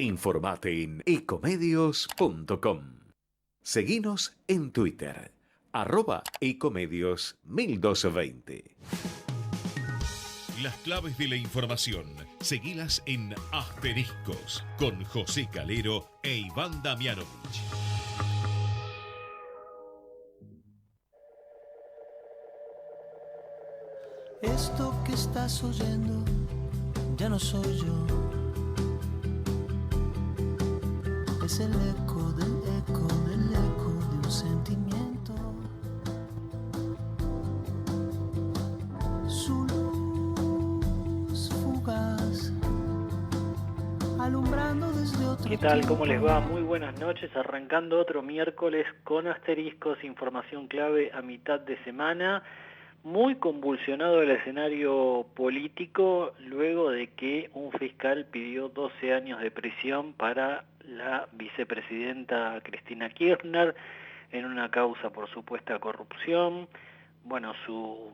Informate en ecomedios.com. Seguinos en Twitter, @ecomedios1220. Las claves de la información, seguilas en Asteriscos, con José Calero e Iván Damianovich. Esto que estás oyendo ya no soy yo. Es el eco del eco del eco de un sentimiento. Su luz fugaz, alumbrando desde otro ¿Qué tal? ¿Cómo les va? tiempo. Muy buenas noches, arrancando otro miércoles con asteriscos, información clave a mitad de semana. Muy convulsionado el escenario político luego de que un fiscal pidió 12 años de prisión para la vicepresidenta Cristina Kirchner en una causa por supuesta corrupción. Bueno, su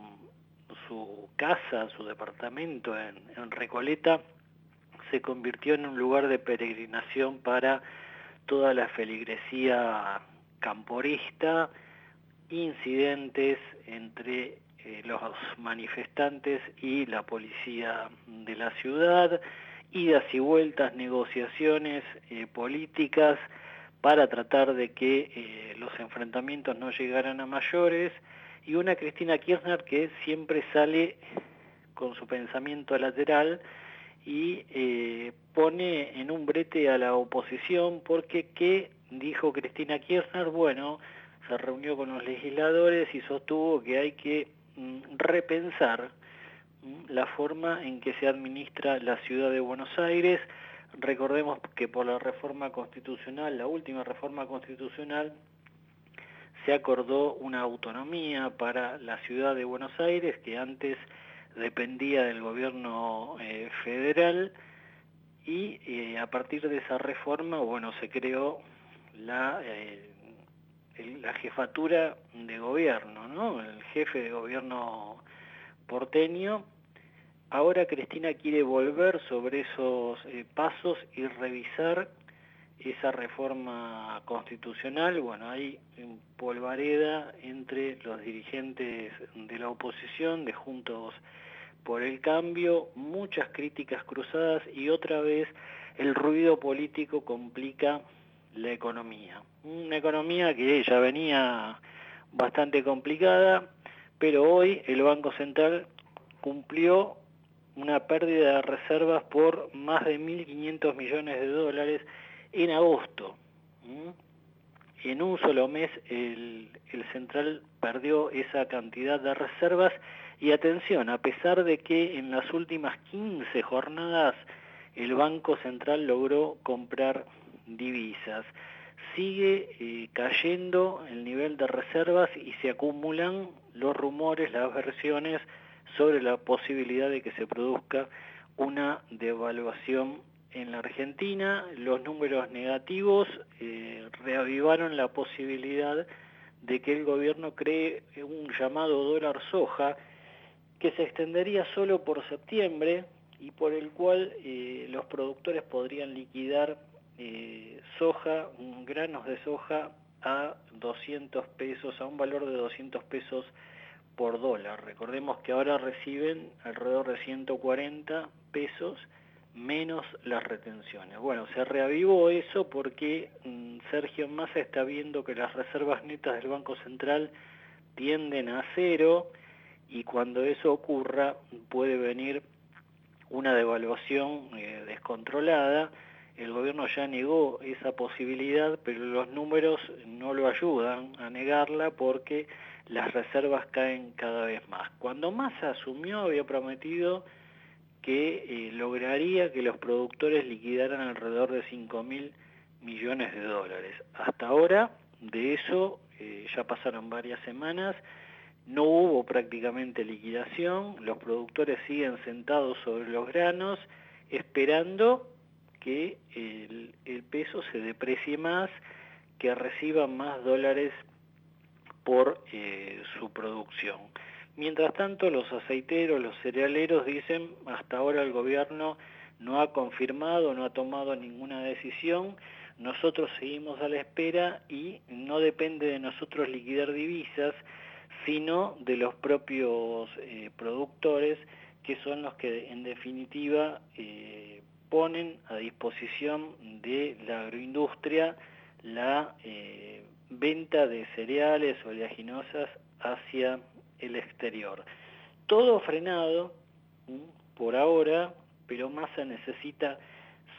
casa, su departamento en Recoleta se convirtió en un lugar de peregrinación para toda la feligresía camporista, incidentes entre los manifestantes y la policía de la ciudad, idas y vueltas, negociaciones políticas para tratar de que los enfrentamientos no llegaran a mayores, y una Cristina Kirchner que siempre sale con su pensamiento lateral y pone en un brete a la oposición, porque ¿qué dijo Cristina Kirchner? Bueno, se reunió con los legisladores y sostuvo que hay que repensar la forma en que se administra la ciudad de Buenos Aires. Recordemos que por la reforma constitucional, la última reforma constitucional, se acordó una autonomía para la ciudad de Buenos Aires que antes dependía del gobierno federal, y a partir de esa reforma, bueno, se creó la jefatura de gobierno, ¿no? El jefe de gobierno porteño. Ahora Cristina quiere volver sobre esos pasos y revisar esa reforma constitucional. Bueno, hay polvareda entre los dirigentes de la oposición, de Juntos por el Cambio, muchas críticas cruzadas, y otra vez el ruido político complica la economía. Una economía que ya venía bastante complicada, pero hoy el Banco Central cumplió una pérdida de reservas por más de 1.500 millones de dólares en agosto. En un solo mes el Central perdió esa cantidad de reservas, y atención, a pesar de que en las últimas 15 jornadas el Banco Central logró comprar divisas. Sigue cayendo el nivel de reservas y se acumulan los rumores, las versiones sobre la posibilidad de que se produzca una devaluación en la Argentina. Los números negativos reavivaron la posibilidad de que el gobierno cree un llamado dólar soja que se extendería solo por septiembre y por el cual los productores podrían liquidar soja, granos de soja a 200 pesos, a un valor de 200 pesos por dólar. Recordemos que ahora reciben alrededor de 140 pesos menos las retenciones. Bueno, se reavivó eso porque Sergio Massa está viendo que las reservas netas del Banco Central tienden a cero, y cuando eso ocurra puede venir una devaluación descontrolada. El gobierno ya negó esa posibilidad, pero los números no lo ayudan a negarla porque las reservas caen cada vez más. Cuando Massa asumió había prometido que lograría que los productores liquidaran alrededor de 5.000 millones de dólares. Hasta ahora, de eso ya pasaron varias semanas, no hubo prácticamente liquidación, los productores siguen sentados sobre los granos, esperando que el peso se deprecie más, que reciban más dólares por su producción. Mientras tanto, los aceiteros, los cerealeros dicen, hasta ahora el gobierno no ha confirmado, no ha tomado ninguna decisión. Nosotros seguimos a la espera y no depende de nosotros liquidar divisas, sino de los propios productores, que son los que en definitiva ponen a disposición de la agroindustria la venta de cereales oleaginosas hacia el exterior. Todo frenado por ahora, pero Massa necesita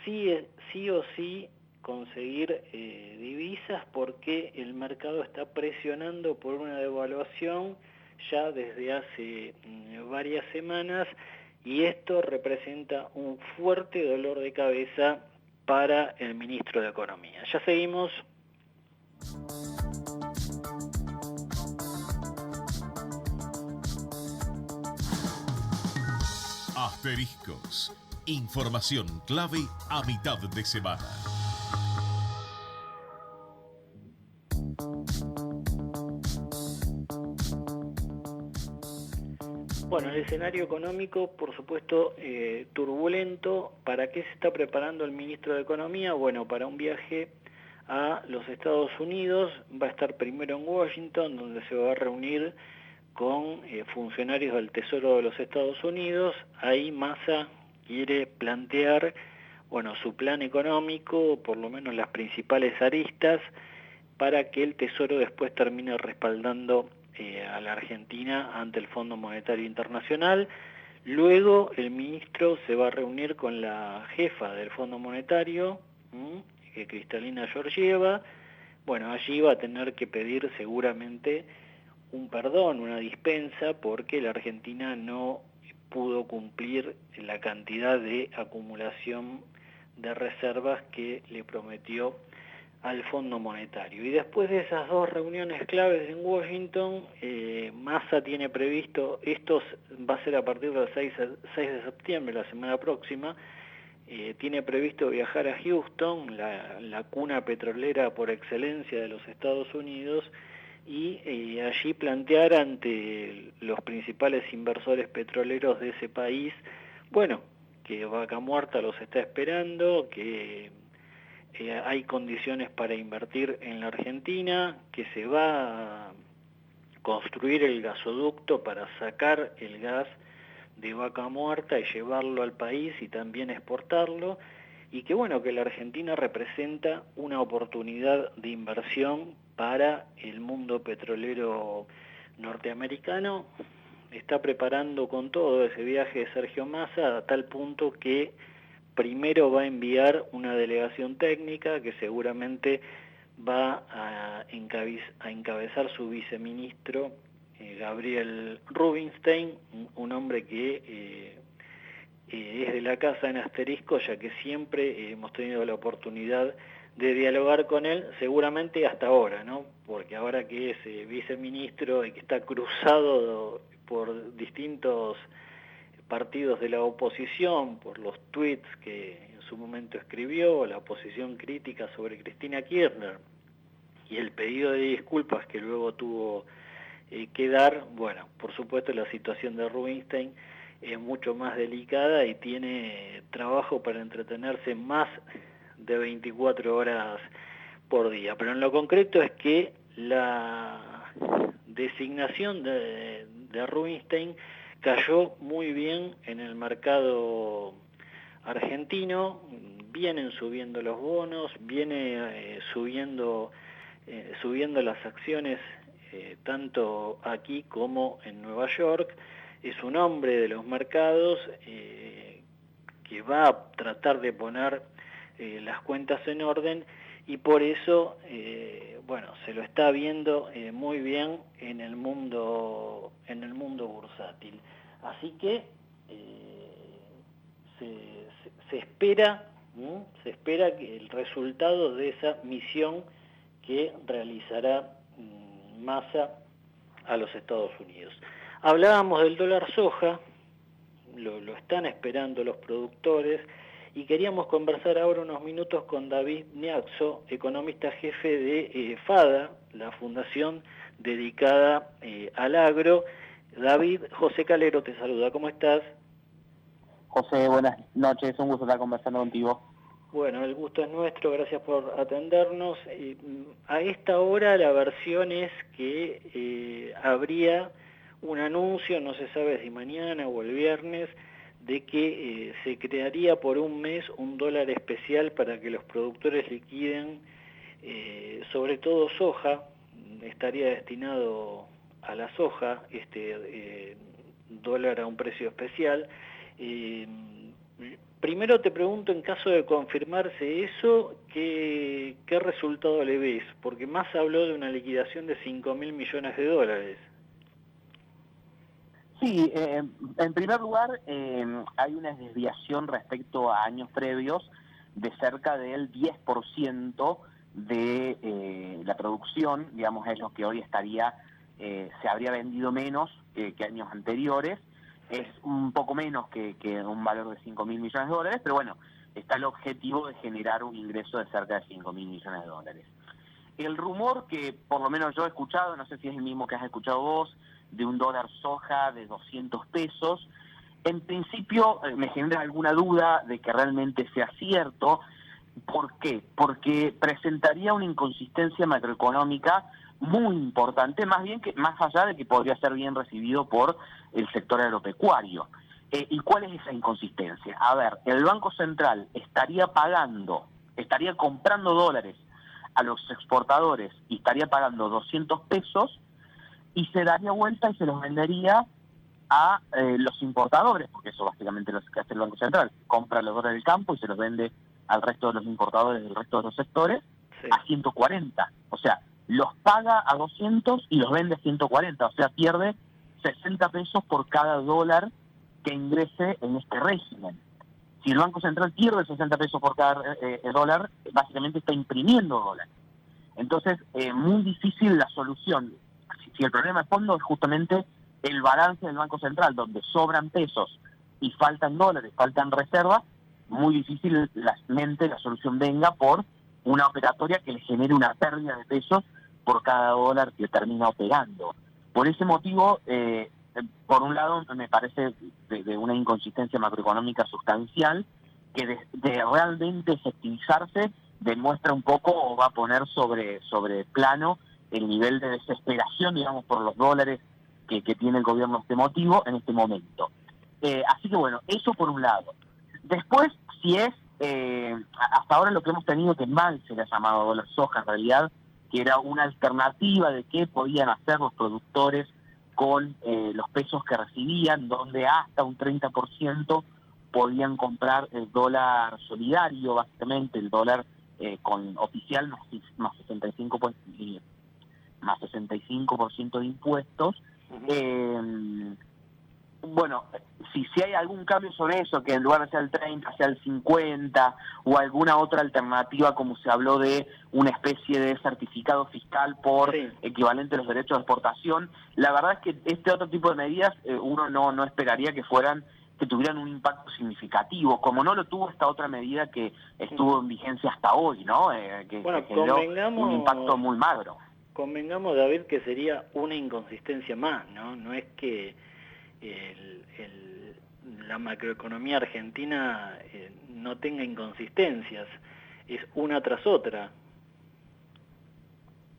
sí o sí conseguir divisas, porque el mercado está presionando por una devaluación ya desde hace varias semanas, y esto representa un fuerte dolor de cabeza para el ministro de Economía. Ya seguimos. Asteriscos. Información clave a mitad de semana. Bueno, el escenario económico, por supuesto, turbulento. ¿Para qué se está preparando el ministro de Economía? Bueno, para un viaje a los Estados Unidos. Va a estar primero en Washington, donde se va a reunir con funcionarios del Tesoro de los Estados Unidos. Ahí Massa quiere plantear, bueno, su plan económico, por lo menos las principales aristas, para que el Tesoro después termine respaldando a la Argentina ante el Fondo Monetario Internacional. Luego el ministro se va a reunir con la jefa del Fondo Monetario, Kristalina Georgieva. Bueno, allí va a tener que pedir seguramente un perdón, una dispensa, porque la Argentina no pudo cumplir la cantidad de acumulación de reservas que le prometió al Fondo Monetario. Y después de esas dos reuniones claves en Washington, Massa tiene previsto, esto va a ser a partir del 6 de septiembre, la semana próxima, tiene previsto viajar a Houston, la cuna petrolera por excelencia de los Estados Unidos, y allí plantear ante los principales inversores petroleros de ese país, bueno, que Vaca Muerta los está esperando, que hay condiciones para invertir en la Argentina, que se va a construir el gasoducto para sacar el gas de Vaca Muerta y llevarlo al país y también exportarlo, y que bueno, que la Argentina representa una oportunidad de inversión para el mundo petrolero norteamericano. Está preparando con todo ese viaje de Sergio Massa, a tal punto que primero va a enviar una delegación técnica que seguramente va a encabezar su viceministro Gabriel Rubinstein, un hombre que es de la casa en Asterisco, ya que siempre hemos tenido la oportunidad de dialogar con él, seguramente hasta ahora, ¿no? Porque ahora que es viceministro y que está cruzado por distintos partidos de la oposición, por los tweets que en su momento escribió, la posición crítica sobre Cristina Kirchner y el pedido de disculpas que luego tuvo que dar, bueno, por supuesto la situación de Rubinstein es mucho más delicada y tiene trabajo para entretenerse más de 24 horas por día. Pero en lo concreto es que la designación de Rubinstein cayó muy bien en el mercado argentino. Vienen subiendo los bonos, viene subiendo las acciones tanto aquí como en Nueva York. Es un hombre de los mercados que va a tratar de poner las cuentas en orden, y por eso bueno, se lo está viendo muy bien en el mundo bursátil. Así que se espera que el resultado de esa misión que realizará Massa a los Estados Unidos. Hablábamos del dólar soja, lo están esperando los productores, y queríamos conversar ahora unos minutos con David Niaxo, economista jefe de FADA, la fundación dedicada al agro. David, José Calero te saluda, ¿cómo estás? José, buenas noches, un gusto estar conversando contigo. Bueno, el gusto es nuestro, gracias por atendernos. A esta hora la versión es que habría un anuncio, no se sabe si mañana o el viernes, de que se crearía por un mes un dólar especial para que los productores liquiden, sobre todo soja, estaría destinado a la soja, dólar a un precio especial. Primero te pregunto, en caso de confirmarse eso, ¿qué resultado le ves? Porque más habló de una liquidación de 5.000 millones de dólares. Sí, en primer lugar, hay una desviación respecto a años previos de cerca del 10% de la producción, digamos, es lo que hoy se habría vendido menos que años anteriores. Es un poco menos que un valor de 5.000 millones de dólares, pero bueno, está el objetivo de generar un ingreso de cerca de 5.000 millones de dólares. El rumor que por lo menos yo he escuchado, no sé si es el mismo que has escuchado vos, de un dólar soja de 200 pesos, en principio me genera alguna duda de que realmente sea cierto. ¿Por qué? Porque presentaría una inconsistencia macroeconómica muy importante, más allá de que podría ser bien recibido por el sector agropecuario. ¿Y cuál es esa inconsistencia? A ver, el Banco Central estaría comprando dólares a los exportadores y estaría pagando 200 pesos y se daría vuelta y se los vendería a los importadores, porque eso básicamente es lo que hace el Banco Central, compra los dólares del campo y se los vende al resto de los importadores del resto de los sectores, sí, a 140. O sea, los paga a 200 y los vende a 140, o sea, pierde 60 pesos por cada dólar que ingrese en este régimen. Si el Banco Central pierde 60 pesos por cada dólar, básicamente está imprimiendo dólares. Entonces, muy difícil la solución. Si el problema de fondo es justamente el balance del Banco Central, donde sobran pesos y faltan dólares, faltan reservas, muy difícil la solución venga por una operatoria que le genere una pérdida de pesos por cada dólar que termina operando. Por ese motivo, por un lado, me parece de una inconsistencia macroeconómica sustancial que de realmente efectivizarse demuestra un poco o va a poner sobre plano el nivel de desesperación, digamos, por los dólares que tiene el gobierno este motivo en este momento. Así que bueno, eso por un lado. Después, si es, hasta ahora lo que hemos tenido que mal se le ha llamado dólar soja en realidad, que era una alternativa de qué podían hacer los productores con los pesos que recibían, donde hasta un 30% podían comprar el dólar solidario, básicamente el dólar con oficial más 65% de impuestos. Bueno, si hay algún cambio sobre eso, que en lugar de ser el 30 sea el 50, o alguna otra alternativa, como se habló de una especie de certificado fiscal por equivalente a los derechos de exportación, la verdad es que este otro tipo de medidas uno no esperaría que tuvieran un impacto significativo, como no lo tuvo esta otra medida que estuvo en vigencia hasta hoy, ¿no? Que generó un impacto muy magro. Convengamos, David, que sería una inconsistencia más, ¿no? No es que la macroeconomía argentina no tenga inconsistencias, es una tras otra.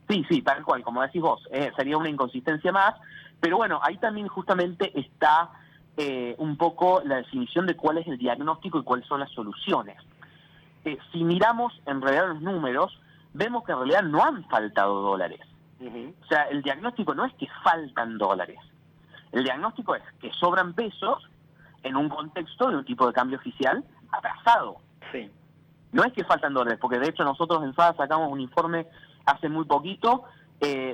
Sí, tal cual, como decís vos, sería una inconsistencia más, pero bueno, ahí también justamente está un poco la definición de cuál es el diagnóstico y cuáles son las soluciones. Si miramos en realidad los números, vemos que en realidad no han faltado dólares. O sea, el diagnóstico no es que faltan dólares. El diagnóstico es que sobran pesos en un contexto de un tipo de cambio oficial atrasado. Sí. No es que faltan dólares, porque de hecho nosotros en FADA sacamos un informe hace muy poquito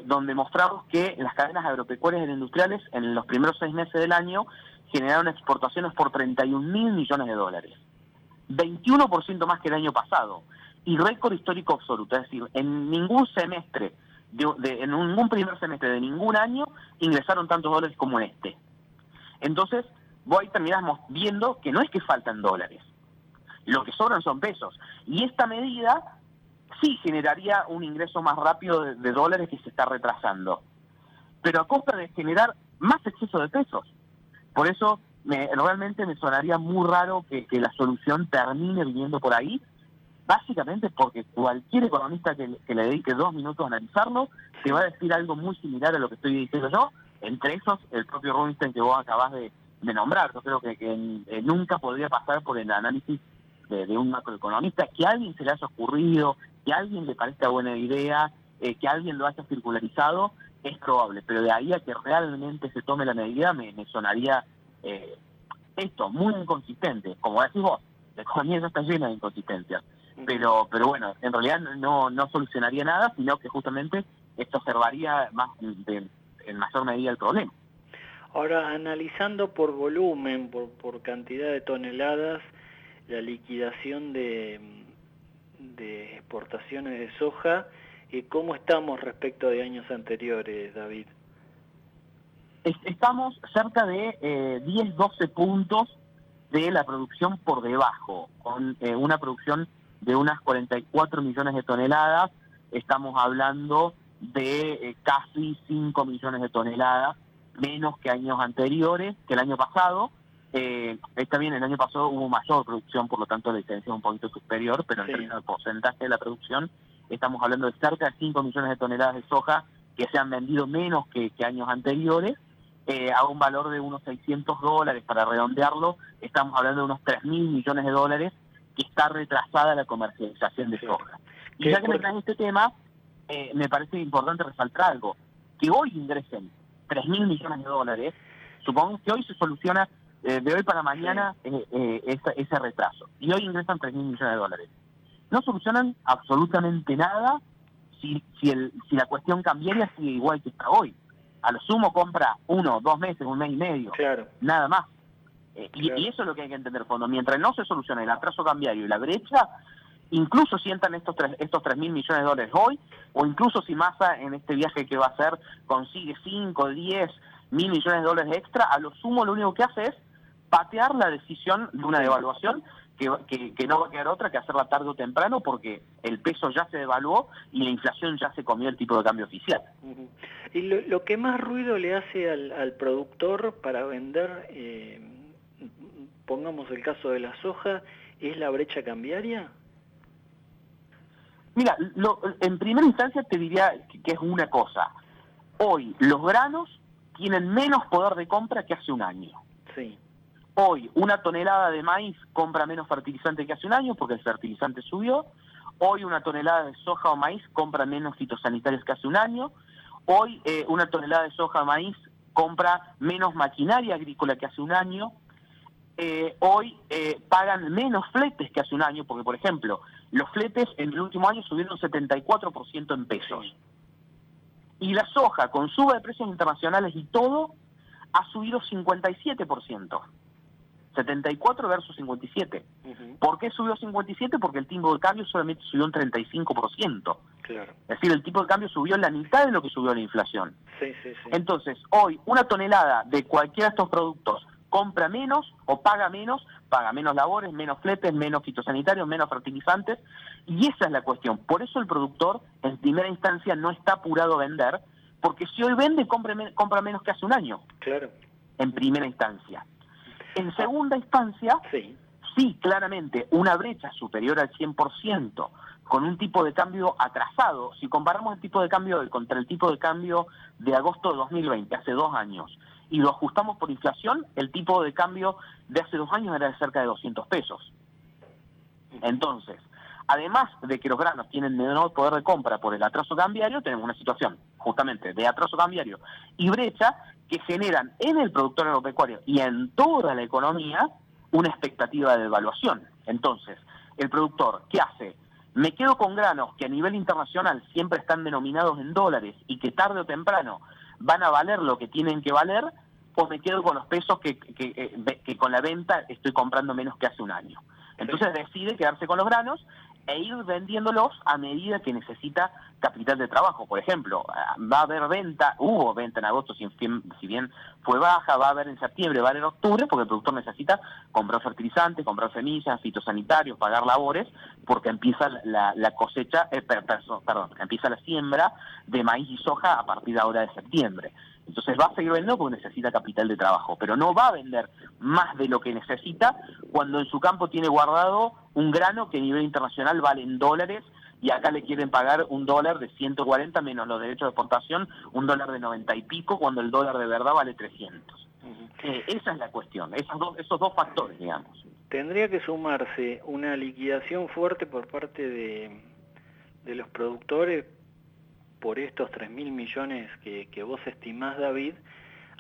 donde mostramos que las cadenas agropecuarias e industriales en los primeros 6 meses del año generaron exportaciones por 31.000 millones de dólares. 21% más que el año pasado. Y récord histórico absoluto. Es decir, en ningún semestre en ningún primer semestre de ningún año ingresaron tantos dólares como en este. Entonces, vos ahí terminás viendo que no es que faltan dólares, lo que sobran son pesos. Y esta medida sí generaría un ingreso más rápido de dólares que se está retrasando, pero a costa de generar más exceso de pesos. Por eso realmente me sonaría muy raro que la solución termine viniendo por ahí, básicamente porque cualquier economista que le dedique 2 minutos a analizarlo, te va a decir algo muy similar a lo que estoy diciendo yo, entre esos el propio Rubinstein que vos acabás de nombrar. Yo creo que nunca podría pasar por el análisis de un macroeconomista, que a alguien se le haya ocurrido, que a alguien le parezca buena idea, que alguien lo haya circularizado, es probable, pero de ahí a que realmente se tome la medida me sonaría esto, muy inconsistente. Como decís vos, la economía ya está llena de inconsistencias, pero bueno, en realidad no solucionaría nada, sino que justamente esto observaría en mayor medida el problema. Ahora, analizando por volumen, por cantidad de toneladas, la liquidación de exportaciones de soja, ¿cómo estamos respecto de años anteriores, David? Estamos cerca de 10-12 puntos de la producción por debajo, con una producción de unas 44 millones de toneladas. Estamos hablando de casi 5 millones de toneladas, menos que años anteriores, que el año pasado. Está bien, el año pasado hubo mayor producción, por lo tanto la diferencia es un poquito superior, pero en términos de porcentaje de la producción estamos hablando de cerca de 5 millones de toneladas de soja que se han vendido menos que años anteriores, a un valor de unos $600, para redondearlo, estamos hablando de unos 3.000 millones de dólares que está retrasada la comercialización de soja. Y ya que me traes este tema, me parece importante resaltar algo, que hoy ingresen 3.000 millones de dólares, supongamos que hoy se soluciona de hoy para mañana ese retraso, y hoy ingresan 3.000 millones de dólares. No solucionan absolutamente nada si la cuestión cambiaria sigue igual que está hoy. A lo sumo compra 1, 2 meses, 1 mes y medio, claro, nada más. Claro. Y eso es lo que hay que entender, cuando mientras no se solucione el atraso cambiario y la brecha, incluso si entran estos 3.000 millones de dólares hoy, o incluso si Massa en este viaje que va a hacer consigue 5, 10 mil millones de dólares extra, a lo sumo lo único que hace es patear la decisión de una devaluación que no va a quedar otra que hacerla tarde o temprano, porque el peso ya se devaluó y la inflación ya se comió el tipo de cambio oficial. Y lo que más ruido le hace al productor para vender, pongamos el caso de la soja, ¿es la brecha cambiaria? Mira, en primera instancia te diría que es una cosa. Hoy los granos tienen menos poder de compra que hace un año. Sí. Hoy una tonelada de maíz compra menos fertilizante que hace un año porque el fertilizante subió. Hoy una tonelada de soja o maíz compra menos fitosanitarios que hace un año. Hoy una tonelada de soja o maíz compra menos maquinaria agrícola que hace un año. Hoy pagan menos fletes que hace un año, porque por ejemplo, los fletes en el último año subieron 74% en pesos. Sí. Y la soja, con suba de precios internacionales y todo, ha subido 57%. 74 versus 57. ¿Por qué subió 57? Porque el tipo de cambio solamente subió un 35%. Claro. Es decir, el tipo de cambio subió la mitad de lo que subió la inflación. Sí. Entonces, hoy una tonelada de cualquiera de estos productos compra menos o paga menos labores, menos fletes, menos fitosanitarios, menos fertilizantes, y esa es la cuestión. Por eso el productor, en primera instancia, no está apurado a vender, porque si hoy vende, compra menos que hace un año. Claro. En primera instancia. En segunda instancia, sí, claramente, una brecha superior al 100%, con un tipo de cambio atrasado. Si comparamos el tipo de cambio hoy contra el tipo de cambio de agosto de 2020, hace 2 años, y lo ajustamos por inflación, el tipo de cambio de hace 2 años era de cerca de 200 pesos. Entonces, además de que los granos tienen menor poder de compra por el atraso cambiario, tenemos una situación justamente de atraso cambiario y brecha que generan en el productor agropecuario y en toda la economía una expectativa de devaluación. Entonces, el productor, ¿qué hace? Me quedo con granos que a nivel internacional siempre están denominados en dólares y que tarde o temprano van a valer lo que tienen que valer, o me quedo con los pesos que con la venta estoy comprando menos que hace un año. Entonces decide quedarse con los granos e ir vendiéndolos a medida que necesita capital de trabajo. Por ejemplo, va a haber hubo venta en agosto, si bien fue baja, va a haber en septiembre, va a haber en octubre, porque el productor necesita comprar fertilizantes, comprar semillas, fitosanitarios, pagar labores, porque empieza la cosecha, empieza la siembra de maíz y soja a partir de ahora de septiembre. Entonces va a seguir vendiendo porque necesita capital de trabajo, pero no va a vender más de lo que necesita cuando en su campo tiene guardado un grano que a nivel internacional vale en dólares y acá le quieren pagar un dólar de 140 menos los derechos de exportación, un dólar de 90 y pico cuando el dólar de verdad vale 300. Esa es la cuestión, esos dos factores, digamos. Tendría que sumarse una liquidación fuerte por parte de los productores por estos 3.000 millones que vos estimás, David.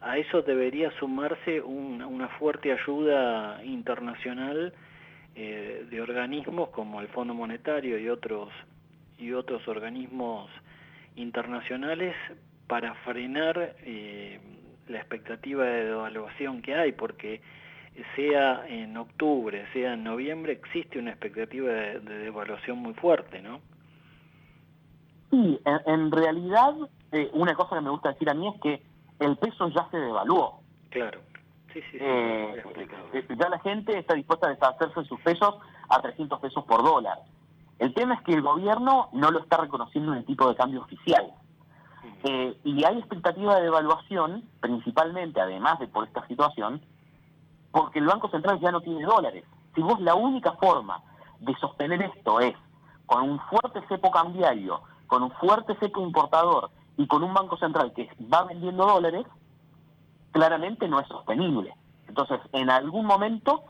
A eso debería sumarse una fuerte ayuda internacional de organismos como el Fondo Monetario y otros organismos internacionales para frenar la expectativa de devaluación que hay, porque sea en octubre, sea en noviembre, existe una expectativa de devaluación muy fuerte, ¿no? Sí, en realidad, una cosa que me gusta decir a mí es que el peso ya se devaluó. Claro, sí, Ya la gente está dispuesta a deshacerse de sus pesos a 300 pesos por dólar. El tema es que el gobierno no lo está reconociendo en el tipo de cambio oficial. Y hay expectativa de devaluación, principalmente, además de por esta situación, porque el Banco Central ya no tiene dólares. Si vos la única forma de sostener esto es con un fuerte cepo cambiario, con un fuerte cepo importador y con un Banco Central que va vendiendo dólares, claramente no es sostenible. Entonces, en algún momento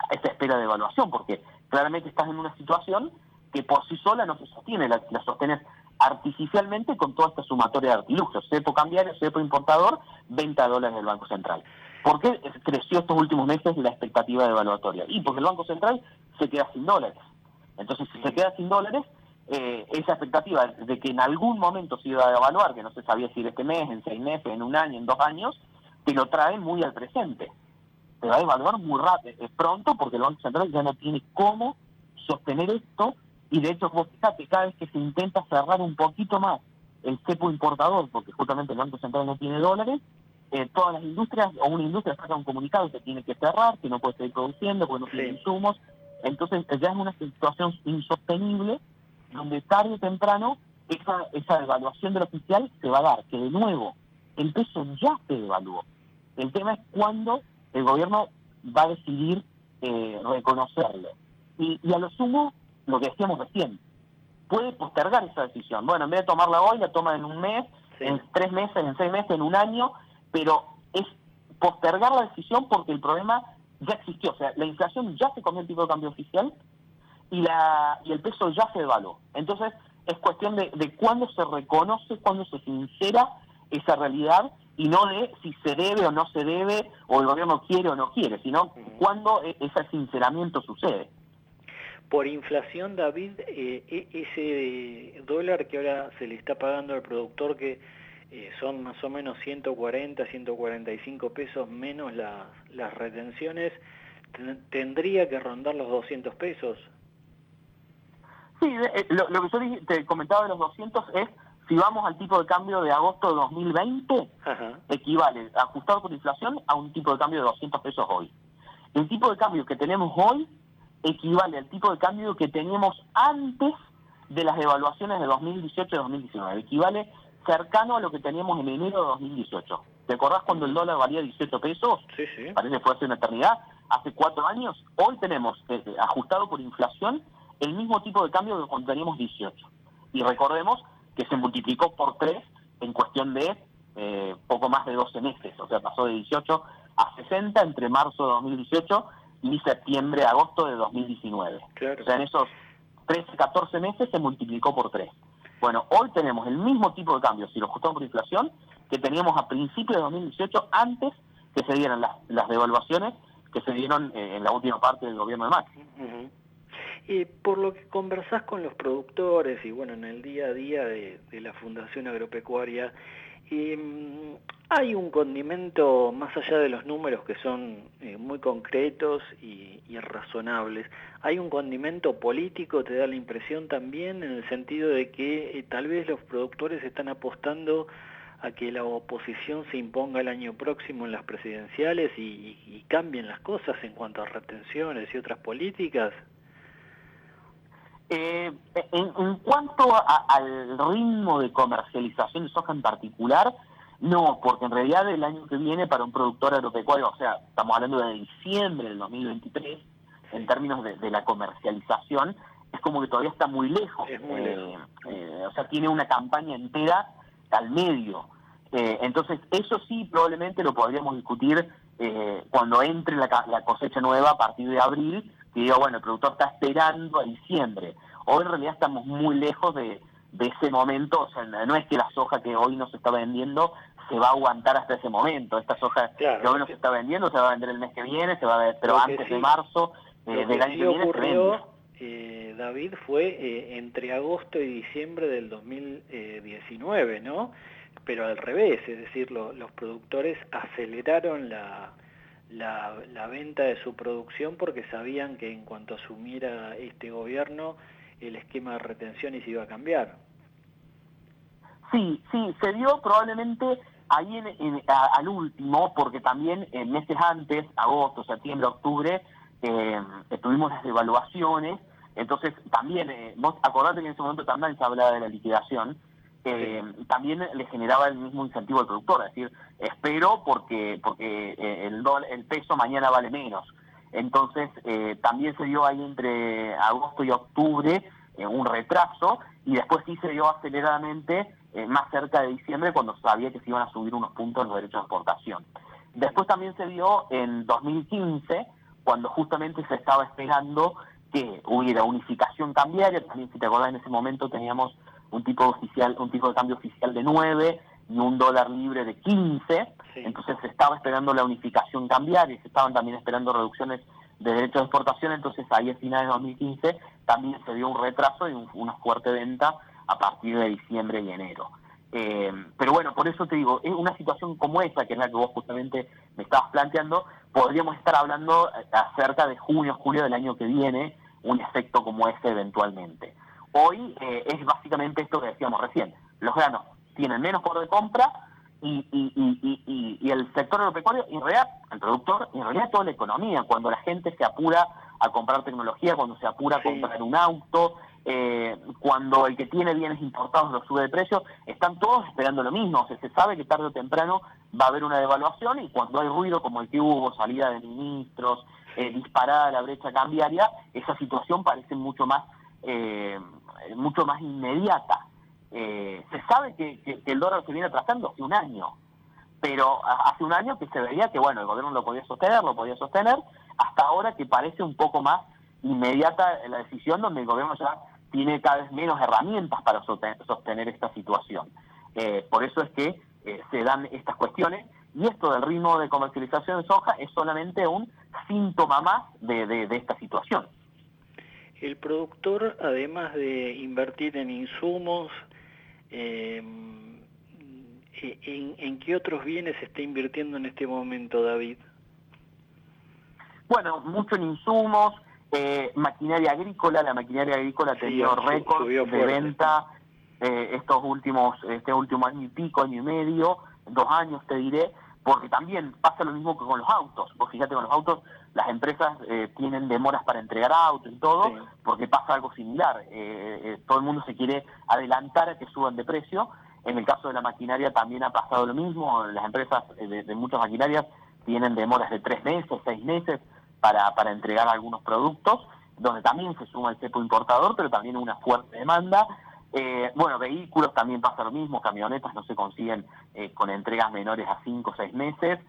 se espera devaluación, porque claramente estás en una situación que por sí sola no se sostiene, la sostenes artificialmente con toda esta sumatoria de artilugios, cepo cambiario, cepo importador, venta de dólares del Banco Central. ¿Por qué creció estos últimos meses la expectativa devaluatoria? Y porque el Banco Central se queda sin dólares. Entonces, si se queda sin dólares, esa expectativa de que en algún momento se iba a devaluar, que no se sabía si este mes, en 6 meses, en un año, en 2 años, te lo trae muy al presente. Te va a devaluar muy rápido, pronto, porque el Banco Central ya no tiene cómo sostener esto, y de hecho, vos fíjate, cada vez que se intenta cerrar un poquito más el cepo importador, porque justamente el Banco Central no tiene dólares, todas las industrias, o una industria saca un comunicado que tiene que cerrar, que no puede seguir produciendo, porque no tiene insumos. Entonces ya es una situación insostenible, donde tarde o temprano esa devaluación del oficial se va a dar, que de nuevo el peso ya se devaluó. El tema es cuándo el gobierno va a decidir reconocerlo. Y a lo sumo, lo que decíamos recién, puede postergar esa decisión. Bueno, en vez de tomarla hoy, la toma en un mes, en 3 meses, en 6 meses, en un año, pero es postergar la decisión porque el problema ya existió. O sea, la inflación ya se comió el tipo de cambio oficial y el peso ya se devaluó. Entonces, es cuestión de cuándo se reconoce, cuándo se sincera esa realidad, y no de si se debe o no se debe, o el gobierno quiere o no quiere, sino cuándo ese sinceramiento sucede. Por inflación, David, ese dólar que ahora se le está pagando al productor, que son más o menos 140, 145 pesos menos las retenciones, ¿tendría que rondar los 200 pesos? Sí, lo que yo te comentaba de los 200 es, si vamos al tipo de cambio de agosto de 2020, equivale, ajustado por inflación, a un tipo de cambio de 200 pesos hoy. El tipo de cambio que tenemos hoy equivale al tipo de cambio que teníamos antes de las devaluaciones de 2018 y 2019. Equivale cercano a lo que teníamos en enero de 2018. ¿Te acordás cuando el dólar valía 18 pesos? Sí. Parece que fue hace una eternidad. Hace 4 años. Hoy tenemos, ajustado por inflación, el mismo tipo de cambio que cuando teníamos 18. Y recordemos que se multiplicó por 3 en cuestión de poco más de 12 meses. O sea, pasó de 18 a 60 entre marzo de 2018 y septiembre-agosto de 2019. Claro. O sea, en esos 13, 14 meses se multiplicó por 3. Bueno, hoy tenemos el mismo tipo de cambio, si lo ajustamos por inflación, que teníamos a principios de 2018, antes que se dieran las devaluaciones que se dieron en la última parte del gobierno de Macri. Por lo que conversás con los productores y bueno, en el día a día de la Fundación Agropecuaria, hay un condimento más allá de los números que son muy concretos y razonables. Hay un condimento político, te da la impresión también, en el sentido de que tal vez los productores están apostando a que la oposición se imponga el año próximo en las presidenciales y cambien las cosas en cuanto a retenciones y otras políticas. En cuanto al ritmo de comercialización de soja en particular, No, porque en realidad el año que viene para un productor agropecuario, o sea, estamos hablando de diciembre del 2023, en términos de la comercialización, es como que todavía está muy lejos. Es muy lejos. O sea, tiene una campaña entera al medio. Entonces, eso sí probablemente lo podríamos discutir cuando entre la cosecha nueva a partir de abril, que diga, bueno, el productor está esperando a diciembre. Hoy en realidad estamos muy lejos de ese momento, o sea, no es que la soja que hoy no se está vendiendo se va a aguantar hasta ese momento. Esta soja Claro, que hoy no se está vendiendo se va a vender el mes que viene, se va a vender, pero Lo que antes de sí- marzo Lo del que año sí que viene se vende. ocurrió, David, fue entre agosto y diciembre del 2019, ¿no? Pero al revés, es decir, los productores aceleraron la venta de su producción porque sabían que en cuanto asumiera este gobierno, el esquema de retenciones iba a cambiar. Sí, se dio probablemente ahí al último, porque también meses antes, agosto, septiembre, octubre, tuvimos las devaluaciones. Entonces también, vos acordate que en ese momento también se hablaba de la liquidación, también le generaba el mismo incentivo al productor, es decir, espero porque el peso mañana vale menos. Entonces también se dio ahí entre agosto y octubre un retraso, y después sí se dio aceleradamente más cerca de diciembre, cuando sabía que se iban a subir unos puntos los derechos de exportación. Después también se dio en 2015, cuando justamente se estaba esperando que hubiera unificación cambiaria. También, si te acordás, en ese momento teníamos un tipo de cambio oficial de 9 y un dólar libre de 15, Sí. Entonces se estaba esperando la unificación cambiaria, y se estaban también esperando reducciones de derechos de exportación. Entonces ahí a finales de 2015 también se dio un retraso y una fuerte venta a partir de diciembre y enero. Pero bueno, por eso te digo, es una situación como esa, que es la que vos justamente me estabas planteando, podríamos estar hablando acerca de junio, julio del año que viene, un efecto como ese eventualmente. Hoy es básicamente esto que decíamos recién: los granos tienen menos poder de compra, y el sector agropecuario, en realidad, el productor, en realidad toda la economía, cuando la gente se apura a comprar tecnología, cuando se apura a comprar un auto, cuando el que tiene bienes importados lo sube de precio, están todos esperando lo mismo. O sea, se sabe que tarde o temprano va a haber una devaluación, y cuando hay ruido como el que hubo, salida de ministros, disparada la brecha cambiaria, esa situación parece mucho más inmediata. Se sabe que el dólar se viene atrasando hace un año, pero hace un año que se veía que, bueno, el gobierno lo podía sostener, hasta ahora que parece un poco más inmediata la decisión, donde el gobierno ya tiene cada vez menos herramientas para sostener esta situación. Por eso es que se dan estas cuestiones, y esto del ritmo de comercialización de soja es solamente un síntoma más de esta situación. El productor, además de invertir en insumos, ¿en qué otros bienes se está invirtiendo en este momento, David? Bueno, mucho en insumos, maquinaria agrícola. La maquinaria agrícola ha tenido récord de venta este último año y pico, año y medio, 2 años te diré, porque también pasa lo mismo que con los autos. Vos fíjate, con los autos las empresas tienen demoras para entregar autos y todo, porque pasa algo similar. Todo el mundo se quiere adelantar a que suban de precio. En el caso de la maquinaria también ha pasado lo mismo. Las empresas de muchas maquinarias tienen demoras de 3 meses, 6 meses para entregar algunos productos, donde también se suma el cepo importador, pero también una fuerte demanda. Bueno, vehículos también pasa lo mismo, camionetas no se consiguen con entregas menores a 5 o 6 meses.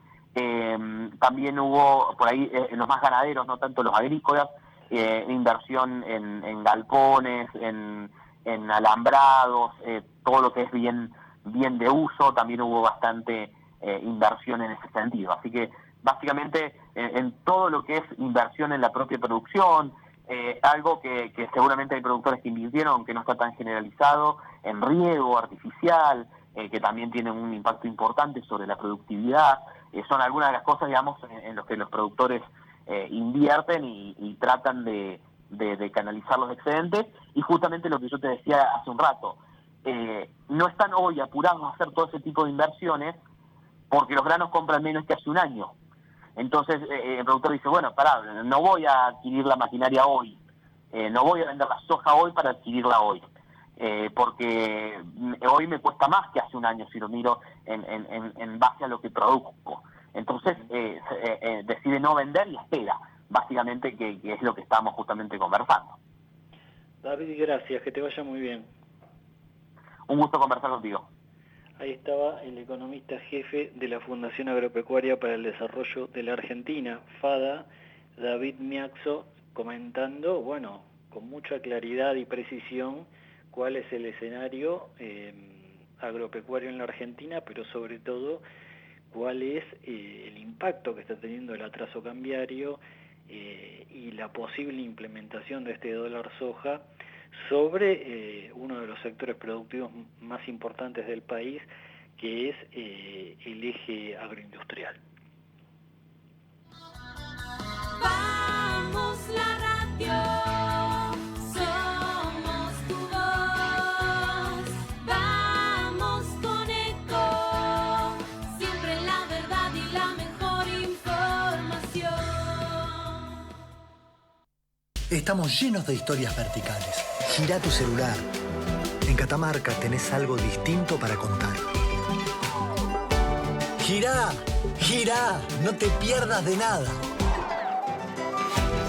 También hubo por ahí en los más ganaderos, no tanto los agrícolas, inversión en galpones, en alambrados, todo lo que es bien de uso. También hubo bastante inversión en ese sentido. Así que básicamente en todo lo que es inversión en la propia producción, algo que seguramente hay productores que invirtieron, aunque no está tan generalizado, en riego artificial, que también tiene un impacto importante sobre la productividad. Son algunas de las cosas, digamos, en las que los productores invierten y tratan de canalizar los excedentes. Y justamente lo que yo te decía hace un rato, no están hoy apurados a hacer todo ese tipo de inversiones porque los granos compran menos que hace un año. Entonces el productor dice, bueno, pará, no voy a adquirir la maquinaria hoy, no voy a vender la soja hoy para adquirirla hoy. porque hoy me cuesta más que hace un año si lo miro en base a lo que produzco. Entonces decide no vender y espera, básicamente, que es lo que estamos justamente conversando. David, gracias, que te vaya muy bien. Un gusto conversar contigo. Ahí estaba el economista jefe de la Fundación Agropecuaria para el Desarrollo de la Argentina, FADA, David Miaxo, comentando, bueno, con mucha claridad y precisión cuál es el escenario agropecuario en la Argentina, pero sobre todo cuál es el impacto que está teniendo el atraso cambiario y la posible implementación de este dólar soja sobre uno de los sectores productivos más importantes del país, que es el eje agroindustrial. Vamos la radio, somos tu voz, vamos con Eco, siempre la verdad y la mejor información. Estamos llenos de historias verticales. Girá tu celular. En Catamarca tenés algo distinto para contar. Girá, girá, no te pierdas de nada.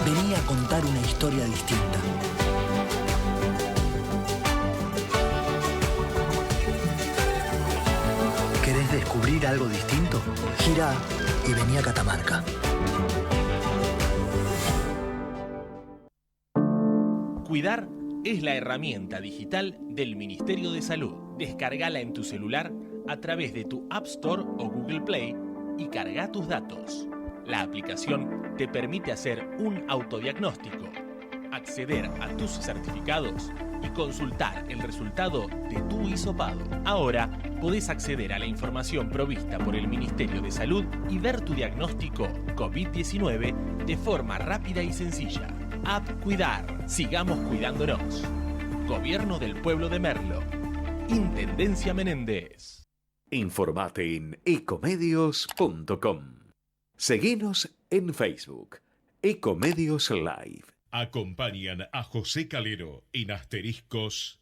Vení a contar una historia distinta. ¿Querés descubrir algo distinto? Girá y vení a Catamarca. Cuidar es la herramienta digital del Ministerio de Salud. Descárgala en tu celular a través de tu App Store o Google Play y carga tus datos. La aplicación te permite hacer un autodiagnóstico, acceder a tus certificados y consultar el resultado de tu hisopado. Ahora podés acceder a la información provista por el Ministerio de Salud y ver tu diagnóstico COVID-19 de forma rápida y sencilla. App Cuidar. Sigamos cuidándonos. Gobierno del Pueblo de Merlo. Intendencia Menéndez. Informate en ecomedios.com. Seguinos en Facebook. Ecomedios Live. Acompañan a José Calero en Asteriscos.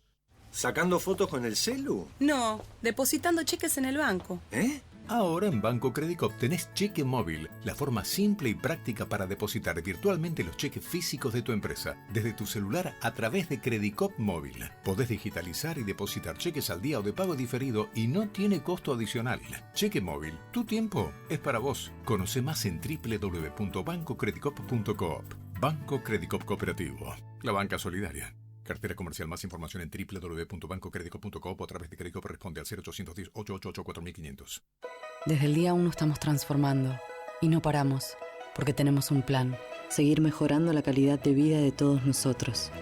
¿Sacando fotos con el celu? No, depositando cheques en el banco. ¿Eh? Ahora en Banco Credicop tenés Cheque Móvil, la forma simple y práctica para depositar virtualmente los cheques físicos de tu empresa, desde tu celular a través de Credicop Móvil. Podés digitalizar y depositar cheques al día o de pago diferido y no tiene costo adicional. Cheque Móvil, tu tiempo es para vos. Conoce más en www.bancocredicop.coop. Banco Credicop Cooperativo, la banca solidaria. Cartera comercial. Más información en www.bancocredico.coop o a través de Credicop. Responde al 0810-888-4500. Desde el día 1 estamos transformando y no paramos porque tenemos un plan. Seguir mejorando la calidad de vida de todos nosotros.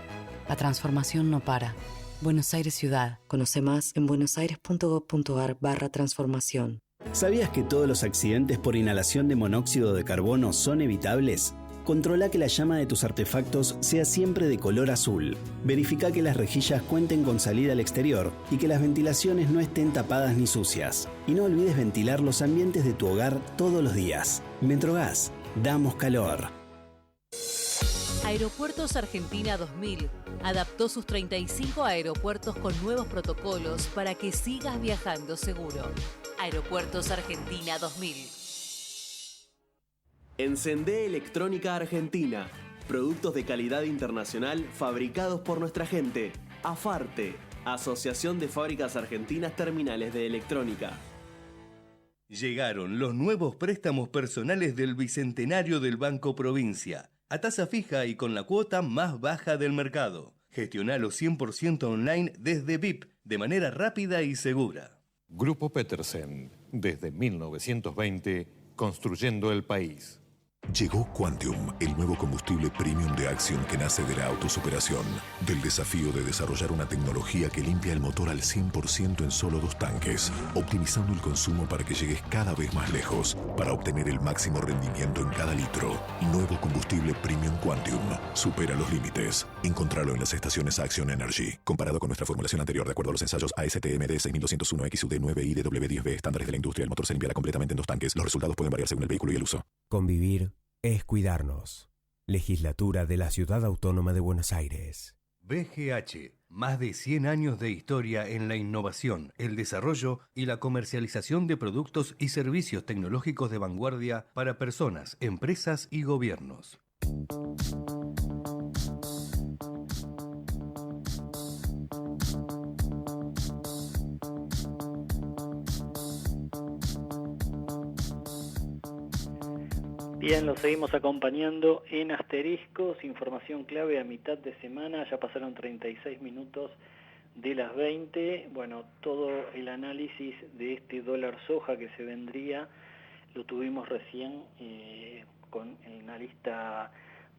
La transformación no para. Buenos Aires Ciudad. Conoce más en buenosaires.gov.ar/transformación. ¿Sabías que todos los accidentes por inhalación de monóxido de carbono son evitables? Controla que la llama de tus artefactos sea siempre de color azul. Verifica que las rejillas cuenten con salida al exterior y que las ventilaciones no estén tapadas ni sucias. Y no olvides ventilar los ambientes de tu hogar todos los días. Metrogas, damos calor. Aeropuertos Argentina 2000 adaptó sus 35 aeropuertos con nuevos protocolos para que sigas viajando seguro. Aeropuertos Argentina 2000. Encendé Electrónica Argentina. Productos de calidad internacional fabricados por nuestra gente. AFARTE, Asociación de Fábricas Argentinas Terminales de Electrónica. Llegaron los nuevos préstamos personales del Bicentenario del Banco Provincia. A tasa fija y con la cuota más baja del mercado. Gestionalo 100% online desde BIP, de manera rápida y segura. Grupo Petersen, desde 1920, construyendo el país. Llegó Quantium, el nuevo combustible premium de Axion que nace de la autosuperación, del desafío de desarrollar una tecnología que limpia el motor al 100% en solo 2 tanques, optimizando el consumo para que llegues cada vez más lejos, para obtener el máximo rendimiento en cada litro. Nuevo combustible premium Quantium, supera los límites. Encontralo en las estaciones Axion Energy. Comparado con nuestra formulación anterior, de acuerdo a los ensayos ASTM-D 6201 XUD9 y DW10B, estándares de la industria, el motor se limpiará completamente en 2 tanques. Los resultados pueden variar según el vehículo y el uso. Convivir es cuidarnos. Legislatura de la Ciudad Autónoma de Buenos Aires. BGH, Más de 100 años de historia en la innovación, el desarrollo y la comercialización de productos y servicios tecnológicos de vanguardia para personas, empresas y gobiernos. Bien, lo seguimos acompañando en Asteriscos, información clave a mitad de semana, ya pasaron 36 minutos de las 20. Bueno, todo el análisis de este dólar soja que se vendría lo tuvimos recién con el analista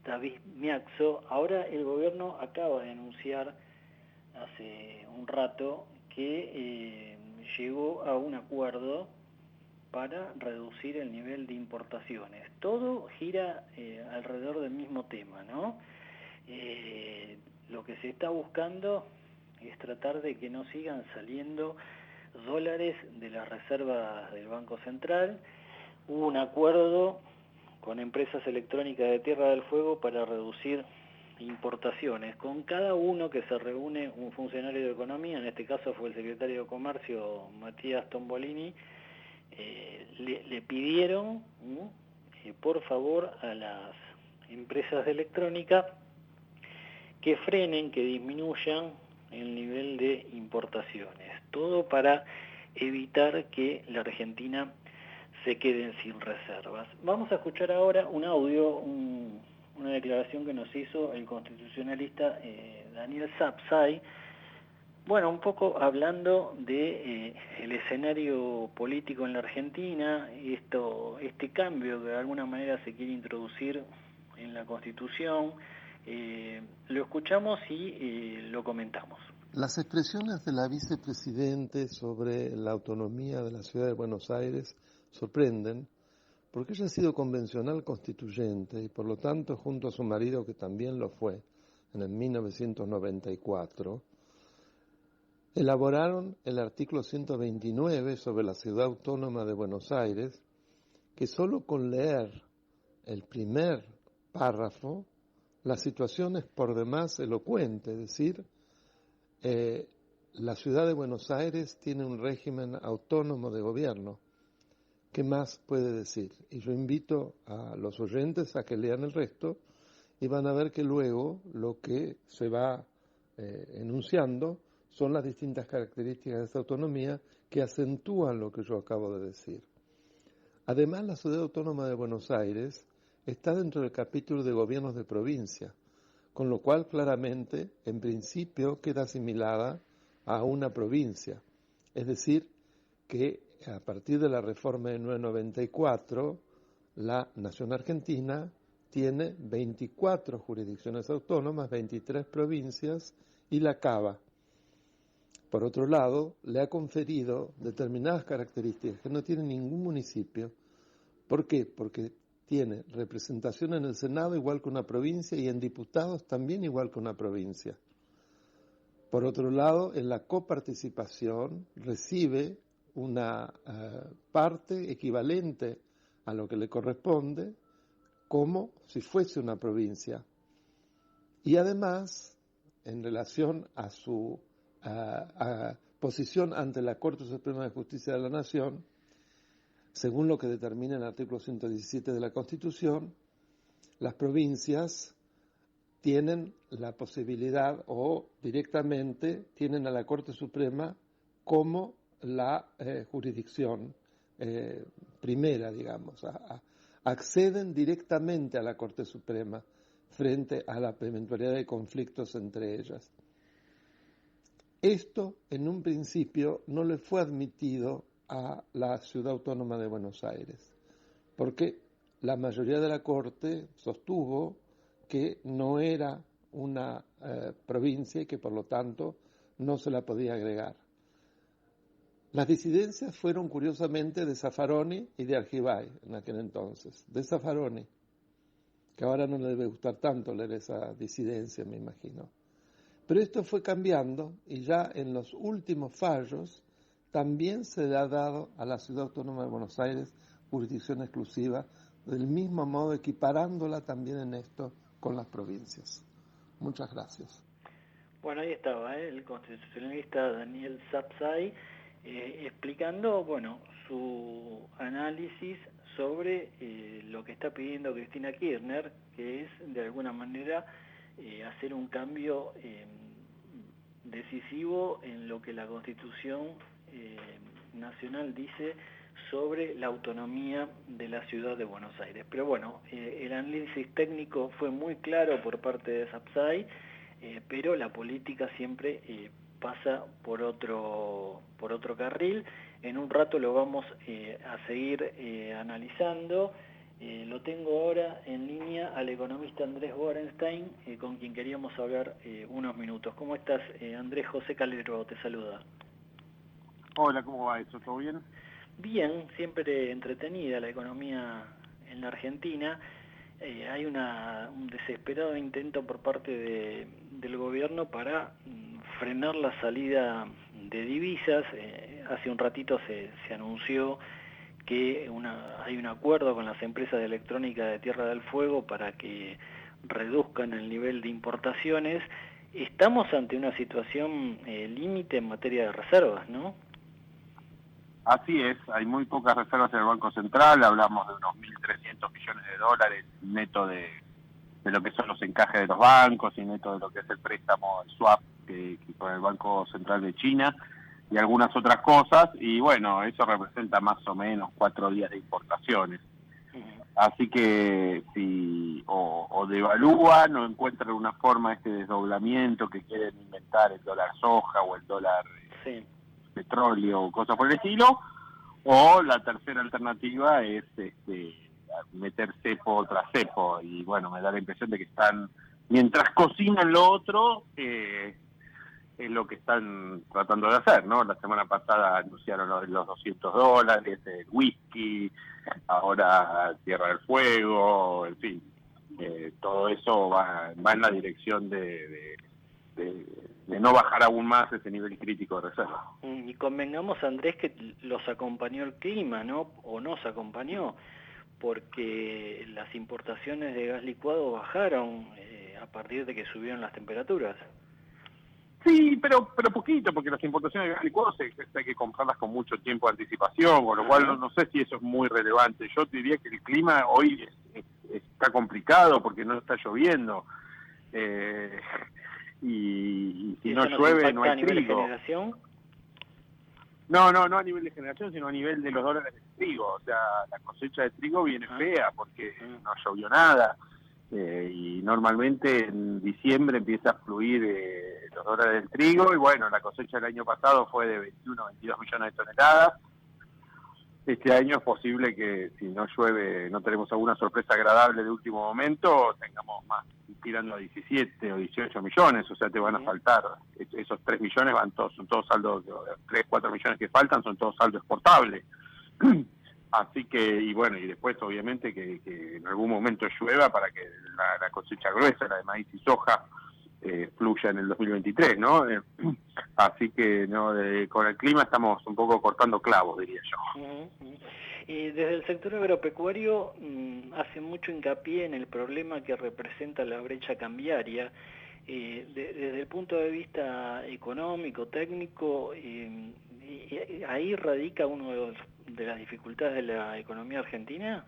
David Miaxo. Ahora el gobierno acaba de anunciar hace un rato que llegó a un acuerdo para reducir el nivel de importaciones. Todo gira alrededor del mismo tema, ¿no? Lo que se está buscando es tratar de que no sigan saliendo dólares de las reservas del Banco Central. Hubo un acuerdo con empresas electrónicas de Tierra del Fuego para reducir importaciones. Con cada uno que se reúne un funcionario de Economía, en este caso fue el secretario de Comercio, Matías Tombolini, le pidieron por favor a las empresas de electrónica que frenen, que disminuyan el nivel de importaciones. Todo para evitar que la Argentina se quede sin reservas. Vamos a escuchar ahora un audio, una declaración que nos hizo el constitucionalista Daniel Sapsay. Bueno, un poco hablando de el escenario político en la Argentina, este cambio que de alguna manera se quiere introducir en la Constitución. Lo escuchamos y lo comentamos. Las expresiones de la vicepresidente sobre la autonomía de la ciudad de Buenos Aires sorprenden porque ella ha sido convencional constituyente y por lo tanto junto a su marido, que también lo fue en el 1994, elaboraron el artículo 129 sobre la ciudad autónoma de Buenos Aires, que solo con leer el primer párrafo la situación es por demás elocuente, es decir, la ciudad de Buenos Aires tiene un régimen autónomo de gobierno. ¿Qué más puede decir? Y yo invito a los oyentes a que lean el resto y van a ver que luego lo que se va enunciando son las distintas características de esta autonomía que acentúan lo que yo acabo de decir. Además, la ciudad autónoma de Buenos Aires está dentro del capítulo de gobiernos de provincia, con lo cual claramente, en principio, queda asimilada a una provincia. Es decir, que a partir de la reforma de 1994, la nación argentina tiene 24 jurisdicciones autónomas, 23 provincias y la Cava. Por otro lado, le ha conferido determinadas características que no tiene ningún municipio. ¿Por qué? Porque tiene representación en el Senado igual que una provincia y en diputados también igual que una provincia. Por otro lado, en la coparticipación recibe una parte equivalente a lo que le corresponde como si fuese una provincia. Y además, en relación a su posición ante la Corte Suprema de Justicia de la Nación, según lo que determina el artículo 117 de la Constitución, las provincias tienen la posibilidad o directamente tienen a la Corte Suprema como la jurisdicción primera, digamos, acceden directamente a la Corte Suprema frente a la eventualidad de conflictos entre ellas. Esto, en un principio, no le fue admitido a la Ciudad Autónoma de Buenos Aires, porque la mayoría de la Corte sostuvo que no era una provincia y que, por lo tanto, no se la podía agregar. Las disidencias fueron, curiosamente, de Zaffaroni y de Argibay en aquel entonces. De Zaffaroni, que ahora no le debe gustar tanto leer esa disidencia, me imagino. Pero esto fue cambiando y ya en los últimos fallos también se le ha dado a la Ciudad Autónoma de Buenos Aires jurisdicción exclusiva, del mismo modo equiparándola también en esto con las provincias. Muchas gracias. Bueno, ahí estaba el constitucionalista Daniel Sapsay explicando, bueno, su análisis sobre lo que está pidiendo Cristina Kirchner, que es de alguna manera hacer un cambio decisivo en lo que la Constitución Nacional dice sobre la autonomía de la ciudad de Buenos Aires. Pero bueno, el análisis técnico fue muy claro por parte de Sapsay, pero la política siempre pasa por otro carril. En un rato lo vamos a seguir analizando. Lo tengo ahora en línea al economista Andrés Borenstein, con quien queríamos hablar unos minutos. ¿Cómo estás, Andrés? José Calero te saluda. Hola, ¿cómo va eso? ¿Todo bien? Bien, siempre entretenida la economía en la Argentina. Hay un desesperado intento por parte del gobierno para frenar la salida de divisas. Hace un ratito se anunció que hay un acuerdo con las empresas de electrónica de Tierra del Fuego para que reduzcan el nivel de importaciones. Estamos ante una situación límite en materia de reservas, ¿no? Así es, hay muy pocas reservas en el Banco Central, hablamos de unos 1.300 millones de dólares neto de lo que son los encajes de los bancos y neto de lo que es el préstamo, el swap que con el Banco Central de China y algunas otras cosas, y bueno, eso representa más o menos 4 días de importaciones. Así que si o devalúan o encuentran una forma de este desdoblamiento que quieren inventar el dólar soja o el dólar petróleo o cosas por el estilo, o la tercera alternativa es meter cepo tras cepo, y bueno, me da la impresión de que están, mientras cocinan lo otro, es lo que están tratando de hacer, ¿no? La semana pasada anunciaron los $200, el whisky, ahora Tierra del Fuego, en fin, todo eso va en la dirección de no bajar aún más ese nivel crítico de reserva. Y convengamos, Andrés, que los acompañó el clima, ¿no? O nos acompañó, porque las importaciones de gas licuado bajaron a partir de que subieron las temperaturas. Sí, pero poquito, porque las importaciones de gas licuado hay que comprarlas con mucho tiempo de anticipación, con lo cual no sé si eso es muy relevante. Yo te diría que el clima hoy está complicado porque no está lloviendo. Y si no llueve no hay trigo. ¿A nivel de generación? No a nivel de generación, sino a nivel de los dólares de trigo. O sea, la cosecha de trigo viene fea porque no llovió nada. Y normalmente en diciembre empieza a fluir los dólares del trigo, y bueno, la cosecha del año pasado fue de 21-22 millones de toneladas. Este año es posible que si no llueve, no tenemos alguna sorpresa agradable de último momento, tengamos más, tirando a 17 o 18 millones, o sea, te van a faltar, esos 3 millones son todos saldos, 3-4 millones que faltan son todos saldo exportable. Así que, y bueno, y después obviamente que en algún momento llueva para que la cosecha gruesa, la de maíz y soja, fluya en el 2023, ¿no? Así que no, con el clima estamos un poco cortando clavos, diría yo. Y desde el sector agropecuario hace mucho hincapié en el problema que representa la brecha cambiaria. Desde el punto de vista económico, técnico, ahí radica uno de las dificultades de la economía argentina.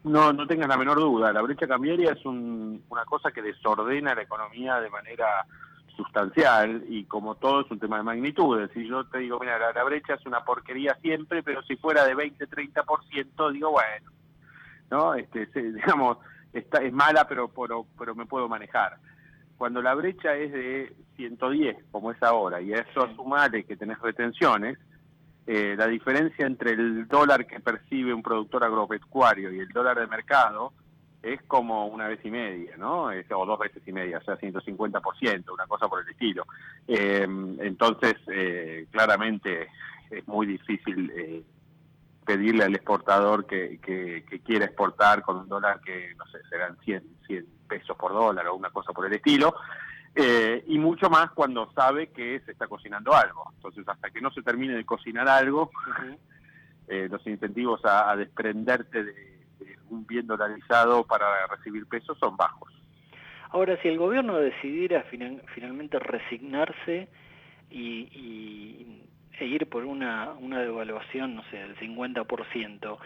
No tengas la menor duda, la brecha cambiaria es una cosa que desordena la economía de manera sustancial, y como todo es un tema de magnitudes. Si yo te digo, mira, la brecha es una porquería siempre, pero si fuera de 20-30%, digo, bueno, ¿no? Digamos, es mala, pero me puedo manejar. Cuando la brecha es de 110, como es ahora, y a eso sumale que tenés retenciones, la diferencia entre el dólar que percibe un productor agropecuario y el dólar de mercado es como 1,5 veces, ¿no? O 2,5 veces, o sea, 150%, una cosa por el estilo. Entonces, claramente es muy difícil pedirle al exportador que quiera exportar con un dólar que, no sé, serán 100 pesos por dólar o una cosa por el estilo. Y mucho más cuando sabe que se está cocinando algo. Entonces, hasta que no se termine de cocinar algo, los incentivos a desprenderte de un bien dolarizado para recibir pesos son bajos. Ahora, si el gobierno decidiera finalmente resignarse e ir por una devaluación, no sé, del 50%,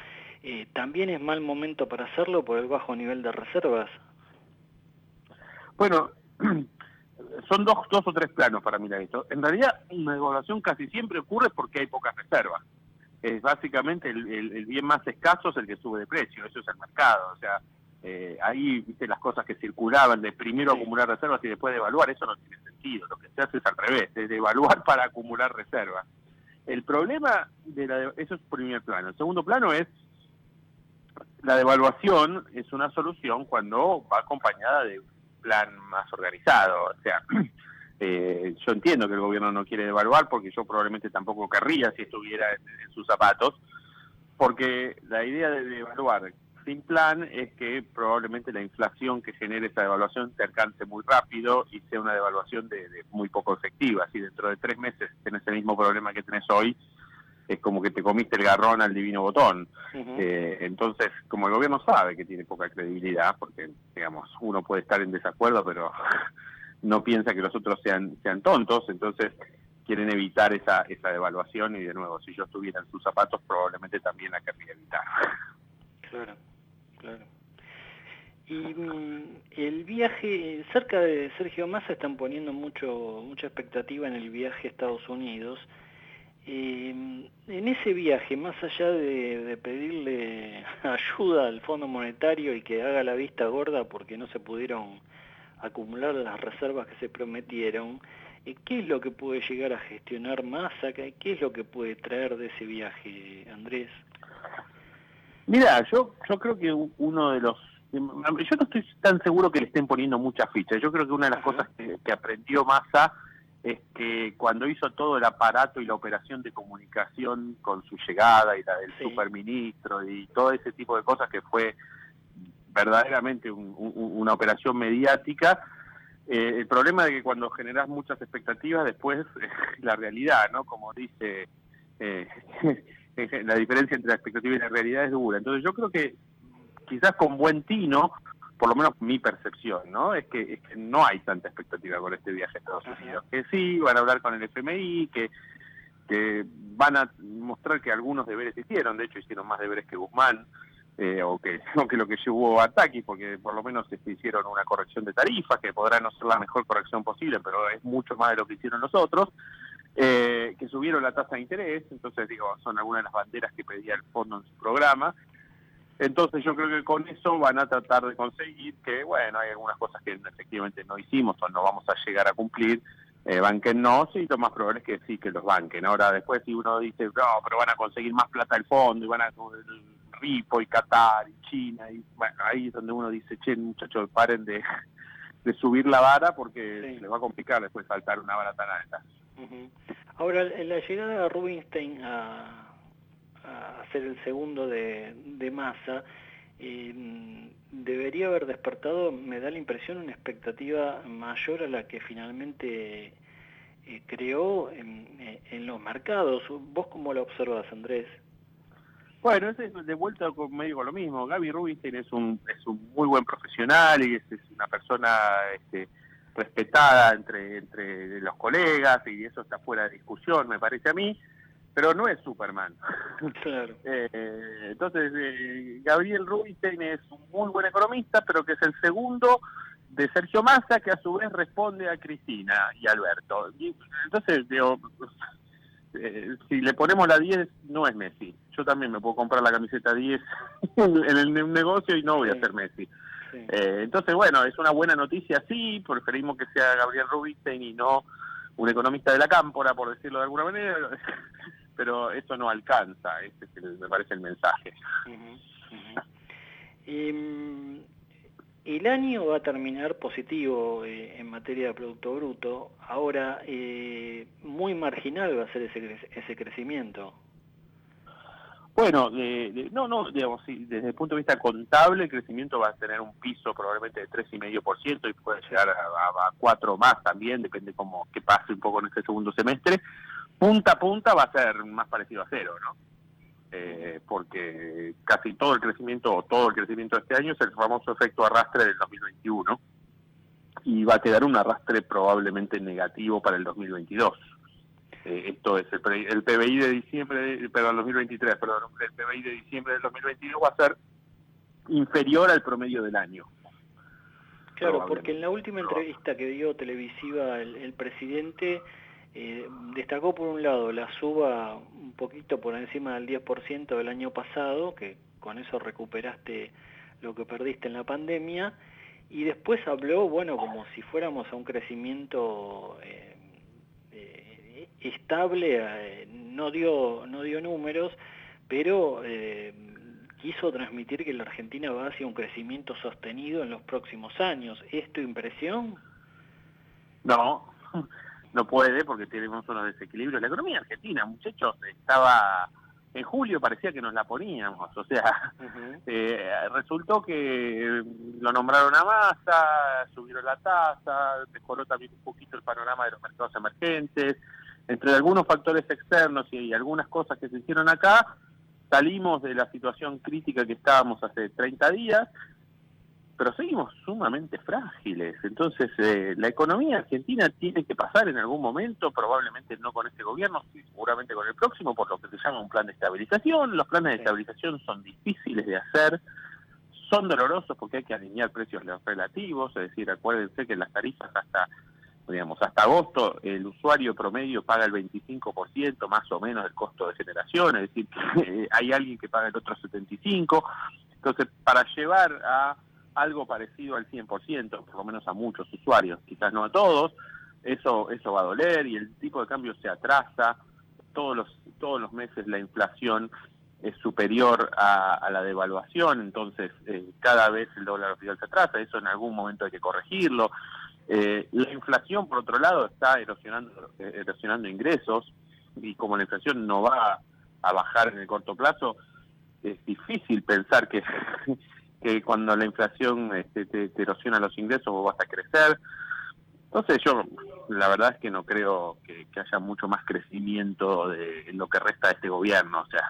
¿también es mal momento para hacerlo por el bajo nivel de reservas? Bueno, son dos o tres planos para mirar esto. En realidad, una devaluación casi siempre ocurre porque hay pocas reservas. Es básicamente el bien más escaso es el que sube de precio, eso es el mercado. O sea, ahí, viste, las cosas que circulaban de primero acumular reservas y después devaluar, eso no tiene sentido. Lo que se hace es al revés, es devaluar para acumular reservas. El problema eso es primer plano. El segundo plano es la devaluación es una solución cuando va acompañada de un plan más organizado. O sea, yo entiendo que el gobierno no quiere devaluar, porque yo probablemente tampoco querría si estuviera en sus zapatos, porque la idea de devaluar sin plan es que probablemente la inflación que genere esa devaluación te alcance muy rápido y sea una devaluación de muy poco efectiva. Si dentro de 3 meses tenés el mismo problema que tenés hoy, es como que te comiste el garrón al divino botón. Entonces, como el gobierno sabe que tiene poca credibilidad, porque, digamos, uno puede estar en desacuerdo, pero no piensa que los otros sean tontos, entonces quieren evitar esa devaluación, y de nuevo, si yo estuviera en sus zapatos, probablemente también la querría evitar. Claro. Y el viaje, cerca de Sergio Massa están poniendo mucha expectativa en el viaje a Estados Unidos. En ese viaje, más allá de pedirle ayuda al Fondo Monetario y que haga la vista gorda porque no se pudieron acumular las reservas que se prometieron, ¿qué es lo que puede llegar a gestionar Massa? ¿Qué es lo que puede traer de ese viaje, Andrés? Mira, yo creo que uno de los... Yo no estoy tan seguro que le estén poniendo muchas fichas. Yo creo que una de las cosas que aprendió Massa es que cuando hizo todo el aparato y la operación de comunicación con su llegada y la del superministro y todo ese tipo de cosas, que fue verdaderamente una operación mediática, el problema de que cuando generás muchas expectativas, después la realidad, ¿no? Como dice, la diferencia entre la expectativa y la realidad es dura. Entonces yo creo que quizás con buen tino, por lo menos mi percepción, ¿no? Es que no hay tanta expectativa con este viaje a Estados Unidos. Que sí, van a hablar con el FMI, que van a mostrar que algunos deberes hicieron, de hecho hicieron más deberes que Guzmán, o que lo que llevó a Takis, porque por lo menos hicieron una corrección de tarifas, que podrá no ser la mejor corrección posible, pero es mucho más de lo que hicieron los otros, que subieron la tasa de interés. Entonces, digo, son algunas de las banderas que pedía el fondo en su programa. Entonces yo creo que con eso van a tratar de conseguir que, bueno, hay algunas cosas que efectivamente no hicimos o no vamos a llegar a cumplir, banquennos, y lo más probable es que sí, que los banquen. Ahora, después si uno dice, no, pero van a conseguir más plata del fondo, y van a el Ripo y Qatar y China, y bueno, ahí es donde uno dice, che, muchachos, paren de subir la vara, porque les va a complicar después saltar una vara tan alta. Ahora, la llegada de Rubinstein a ser el segundo de Massa, debería haber despertado, me da la impresión, una expectativa mayor a la que finalmente creó en los mercados. ¿Vos cómo lo observas, Andrés? Bueno, es de vuelta medio con lo mismo. Gaby Rubinstein es un muy buen profesional y es una persona respetada entre los colegas, y eso está fuera de discusión, me parece a mí. Pero no es Superman. Claro. Entonces, Gabriel Rubinstein es un muy buen economista, pero que es el segundo de Sergio Massa, que a su vez responde a Cristina y Alberto. Y, entonces, digo, si le ponemos la 10, no es Messi. Yo también me puedo comprar la camiseta 10 en el negocio y no voy a ser Messi. Entonces, bueno, es una buena noticia, sí, preferimos que sea Gabriel Rubinstein y no un economista de la cámpora, por decirlo de alguna manera, pero eso no alcanza, ese es me parece el mensaje. El año va a terminar positivo en materia de Producto Bruto. Ahora, muy marginal va a ser ese crecimiento. Bueno, digamos, sí, desde el punto de vista contable, el crecimiento va a tener un piso probablemente de 3,5% y puede llegar a 4 más también, depende como que pase un poco en este segundo semestre. Punta a punta va a ser más parecido a cero, ¿no? Porque casi todo el crecimiento de este año es el famoso efecto arrastre del 2021. y va a quedar un arrastre probablemente negativo para el 2022. Esto es el PBI de diciembre, perdón, 2023, perdón, el PBI de diciembre del 2022 va a ser inferior al promedio del año. Claro, porque en la última entrevista que dio televisiva el presidente destacó por un lado la suba un poquito por encima del 10% del año pasado, que con eso recuperaste lo que perdiste en la pandemia, y después habló, bueno, como si fuéramos a un crecimiento estable, no dio números, pero quiso transmitir que la Argentina va hacia un crecimiento sostenido en los próximos años. ¿Es tu impresión? No, no puede, porque tenemos unos desequilibrios. La economía argentina, muchachos, estaba... En julio parecía que nos la poníamos, o sea, resultó que lo nombraron a Massa, subieron la tasa, mejoró también un poquito el panorama de los mercados emergentes. Entre algunos factores externos y algunas cosas que se hicieron acá, salimos de la situación crítica que estábamos hace 30 días, pero seguimos sumamente frágiles. Entonces, la economía argentina tiene que pasar en algún momento, probablemente no con este gobierno, seguramente con el próximo, por lo que se llama un plan de estabilización. Los planes de estabilización son difíciles de hacer, son dolorosos porque hay que alinear precios relativos, es decir, acuérdense que las tarifas hasta agosto el usuario promedio paga el 25% más o menos del costo de generación, es decir, que hay alguien que paga el otro 75%. Entonces, para llevar a algo parecido al 100%, por lo menos a muchos usuarios, quizás no a todos, eso va a doler y el tipo de cambio se atrasa. Todos los meses la inflación es superior a la devaluación, entonces cada vez el dólar oficial se atrasa, eso en algún momento hay que corregirlo. La inflación, por otro lado, está erosionando ingresos, y como la inflación no va a bajar en el corto plazo, es difícil pensar que cuando la inflación te erosiona los ingresos vos vas a crecer. Entonces yo la verdad es que no creo que haya mucho más crecimiento en lo que resta de este gobierno. O sea,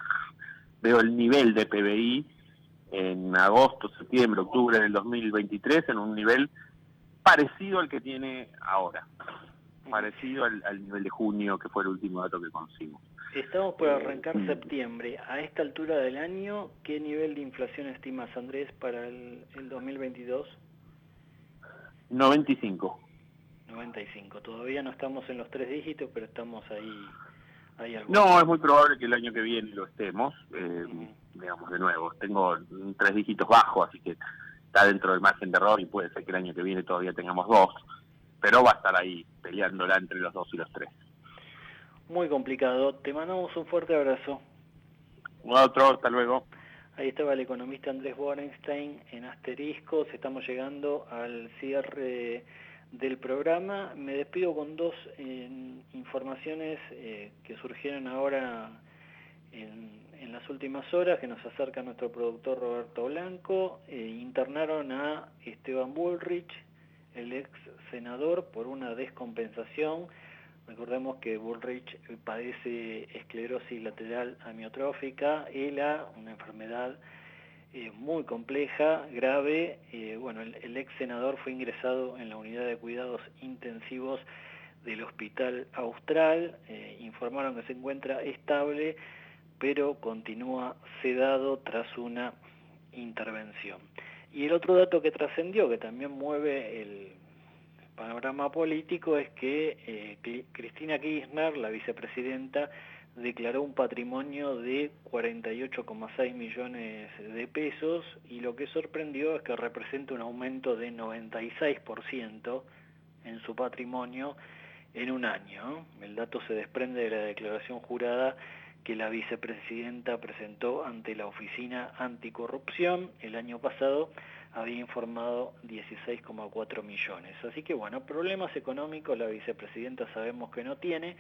veo el nivel de PBI en agosto, septiembre, octubre del 2023 en un nivel parecido al que tiene ahora, parecido al nivel de junio, que fue el último dato que conocimos. Estamos por arrancar septiembre. A esta altura del año, ¿qué nivel de inflación estimas, Andrés, para el 2022? 95. 95. Todavía no estamos en los 3 dígitos, pero estamos ahí algo. No, es muy probable que el año que viene lo estemos, digamos, de nuevo. Tengo 3 dígitos bajos, así que está dentro del margen de error y puede ser que el año que viene todavía tengamos 2, pero va a estar ahí peleándola entre los 2 y los 3. Muy complicado. Te mandamos un fuerte abrazo. Otro, hasta luego. Ahí estaba el economista Andrés Borenstein en Asteriscos. Estamos llegando al cierre del programa. Me despido con 2 informaciones que surgieron ahora en las últimas horas, que nos acerca nuestro productor Roberto Blanco. Internaron a Esteban Bullrich, el ex senador, por una descompensación. Recordemos que Bullrich padece esclerosis lateral amiotrófica, ELA, una enfermedad muy compleja, grave. Bueno, el ex senador fue ingresado en la unidad de cuidados intensivos del Hospital Austral. Informaron que se encuentra estable, pero continúa sedado tras una intervención. Y el otro dato que trascendió, que también mueve el panorama político, es que Cristina Kirchner, la vicepresidenta, declaró un patrimonio de 48,6 millones de pesos, y lo que sorprendió es que representa un aumento de 96% en su patrimonio en un año. El dato se desprende de la declaración jurada que la vicepresidenta presentó ante la Oficina Anticorrupción. El año pasado había informado 16,4 millones. Así que bueno, problemas económicos la vicepresidenta sabemos que no tiene.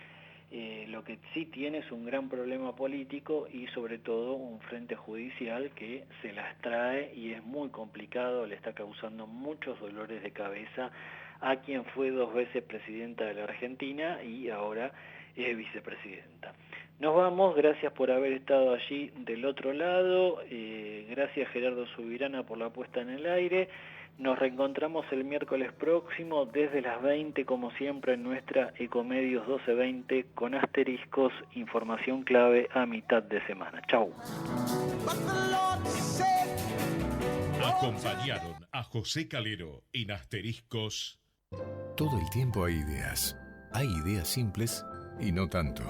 Lo que sí tiene es un gran problema político y sobre todo un frente judicial que se las trae y es muy complicado, le está causando muchos dolores de cabeza a quien fue 2 veces presidenta de la Argentina y ahora es vicepresidenta. Nos vamos, gracias por haber estado allí del otro lado, gracias Gerardo Subirana por la puesta en el aire. Nos reencontramos el miércoles próximo desde las 20, como siempre, en nuestra Ecomedios 1220 con asteriscos, información clave a mitad de semana. Chau. Acompañaron a José Calero en asteriscos. Todo el tiempo hay ideas. Hay ideas simples y no tanto.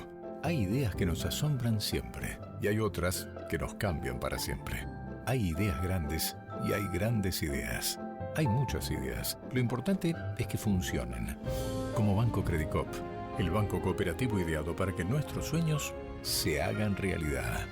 Hay ideas que nos asombran siempre y hay otras que nos cambian para siempre. Hay ideas grandes y hay grandes ideas. Hay muchas ideas. Lo importante es que funcionen. Como Banco Credicop, el banco cooperativo ideado para que nuestros sueños se hagan realidad.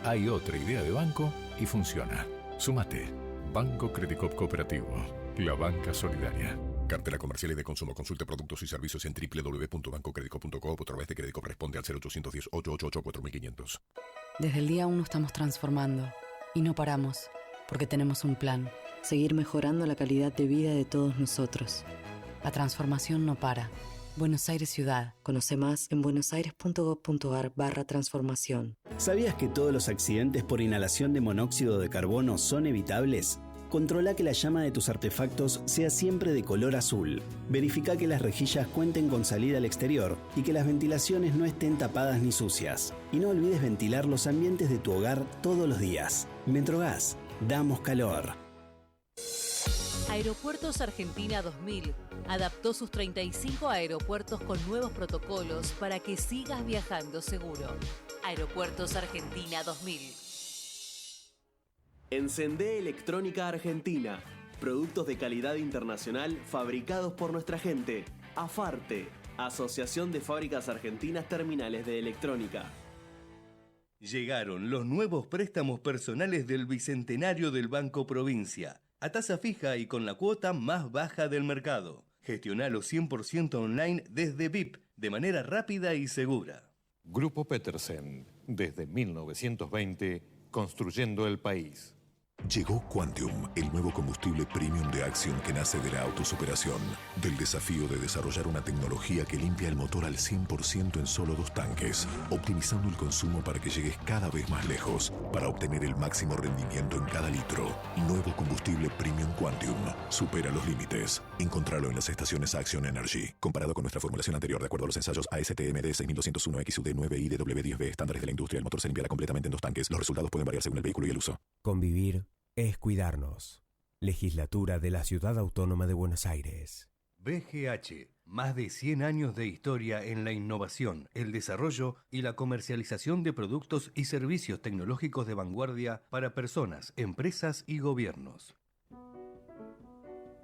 Hay otra idea de banco y funciona. Súmate. Banco Credicop Cooperativo. La banca solidaria. Cartera comercial y de consumo. Consulte productos y servicios en www.bancocredico.co o a través de Credicop. Responde al 0810-888-4500. Desde el día 1 estamos transformando y no paramos, porque tenemos un plan. Seguir mejorando la calidad de vida de todos nosotros. La transformación no para. Buenos Aires Ciudad. Conoce más en buenosaires.gov.ar/transformación. ¿Sabías que todos los accidentes por inhalación de monóxido de carbono son evitables? Controla que la llama de tus artefactos sea siempre de color azul. Verifica que las rejillas cuenten con salida al exterior y que las ventilaciones no estén tapadas ni sucias. Y no olvides ventilar los ambientes de tu hogar todos los días. Metrogas, damos calor. Aeropuertos Argentina 2000 adaptó sus 35 aeropuertos con nuevos protocolos para que sigas viajando seguro. Aeropuertos Argentina 2000. Encendé Electrónica Argentina. Productos de calidad internacional fabricados por nuestra gente. AFARTE, Asociación de Fábricas Argentinas Terminales de Electrónica. Llegaron los nuevos préstamos personales del Bicentenario del Banco Provincia. A tasa fija y con la cuota más baja del mercado. Gestionalo 100% online desde VIP, de manera rápida y segura. Grupo Petersen, desde 1920, construyendo el país. Llegó Quantium, el nuevo combustible premium de Axion que nace de la autosuperación, del desafío de desarrollar una tecnología que limpia el motor al 100% en solo 2 tanques, optimizando el consumo para que llegues cada vez más lejos, para obtener el máximo rendimiento en cada litro. Nuevo combustible premium Quantium. Supera los límites. Encontralo en las estaciones Axion Energy. Comparado con nuestra formulación anterior, de acuerdo a los ensayos ASTM D6201 XUD9 y DW10B, estándares de la industria, el motor se limpiará completamente en 2 tanques. Los resultados pueden variar según el vehículo y el uso. Convivir es cuidarnos. Legislatura de la Ciudad Autónoma de Buenos Aires. BGH, más de 100 años de historia en la innovación, el desarrollo y la comercialización de productos y servicios tecnológicos de vanguardia para personas, empresas y gobiernos.